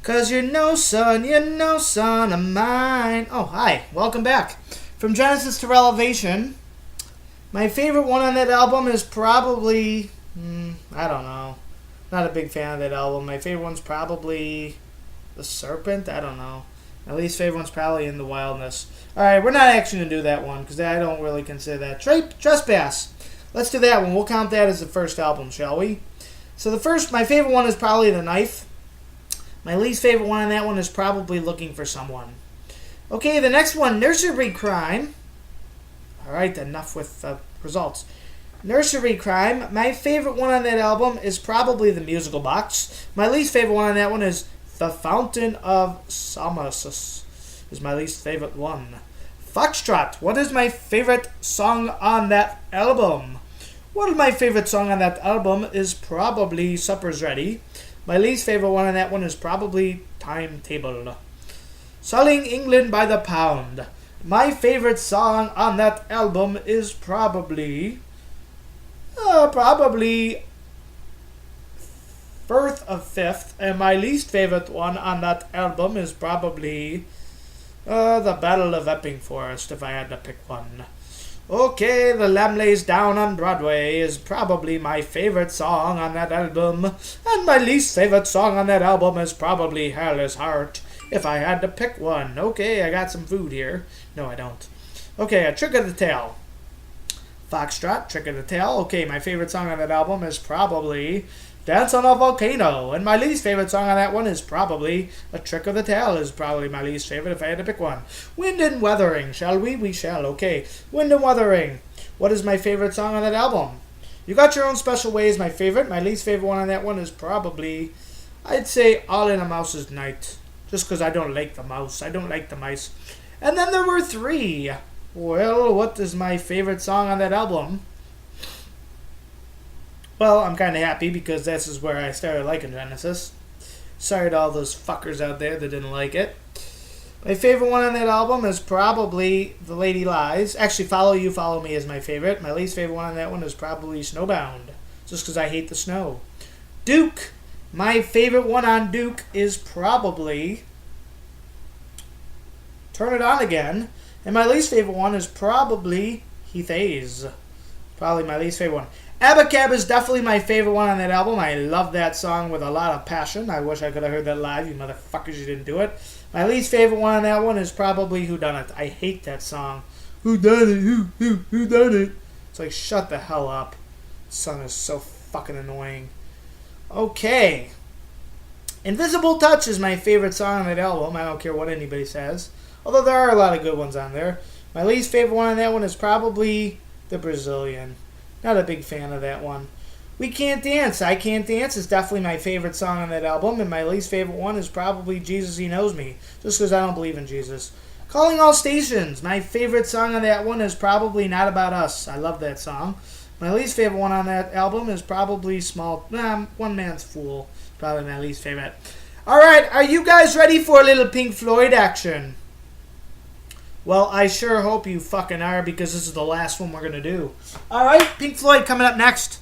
'Cause you're no son of mine. Oh, hi. Welcome back. From Genesis to Revelation, my favorite one on that album is probably, I don't know. Not a big fan of that album. My favorite one's probably The Serpent. I don't know. My least favorite one's probably In the Wilderness. Alright, we're not actually going to do that one because I don't really consider that. Trespass. Let's do that one. We'll count that as the first album, shall we? So my favorite one is probably The Knife. My least favorite one on that one is probably Looking for Someone. Okay, the next one, Nursery Crime. Alright, enough with results. Nursery Crime. My favorite one on that album is probably The Musical Box. My least favorite one on that one is The Fountain of Samasus. Is my least favorite one. Foxtrot. What is my favorite song on that album? Well, my favorite song on that album is probably Supper's Ready. My least favorite one on that one is probably Timetable. Selling England by the Pound. My favorite song on that album is probably Firth of Fifth, and my least favorite one on that album is probably The Battle of Epping Forest, if I had to pick one. Okay, The Lamb Lays Down on Broadway is probably my favorite song on that album, and my least favorite song on that album is probably Hell is Heart, if I had to pick one. Okay, I got some food here. No, I don't. Okay, A Trick of the Tail. Foxtrot, Trick of the Tail. Okay, my favorite song on that album is probably Dance on a Volcano, and my least favorite song on that one is probably A Trick of the Tail is probably my least favorite if I had to pick one. Wind and Wuthering, shall we? We shall, okay. Wind and Wuthering. What is my favorite song on that album? You Got Your Own Special Way is my favorite. My least favorite one on that one is probably, I'd say, All in a Mouse's Night. Just because I don't like the mouse. I don't like the mice. And then there were three. Well, what is my favorite song on that album? Well, I'm kind of happy because this is where I started liking Genesis. Sorry to all those fuckers out there that didn't like it. My favorite one on that album is probably The Lady Lies. Actually, Follow You, Follow Me is my favorite. My least favorite one on that one is probably Snowbound. Just because I hate the snow. Duke. My favorite one on Duke is probably Turn It On Again. And my least favorite one is probably Heath Hayes. Probably my least favorite one. Abacab is definitely my favorite one on that album. I love that song with a lot of passion. I wish I could have heard that live. You motherfuckers, you didn't do it. My least favorite one on that one is probably Whodunit. I hate that song. Who done it? Who done it? It's like, shut the hell up. This song is so fucking annoying. Okay. Invisible Touch is my favorite song on that album. I don't care what anybody says. Although there are a lot of good ones on there. My least favorite one on that one is probably The Brazilian. Not a big fan of that one. We Can't Dance. I Can't Dance is definitely my favorite song on that album, and my least favorite one is probably Jesus He Knows Me, just because I don't believe in Jesus. Calling All Stations. My favorite song on that one is probably Not About Us. I love that song. My least favorite one on that album is probably One Man's Fool. Probably my least favorite. Alright, are you guys ready for a little Pink Floyd action? Well, I sure hope you fucking are, because this is the last one we're going to do. Alright, Pink Floyd coming up next.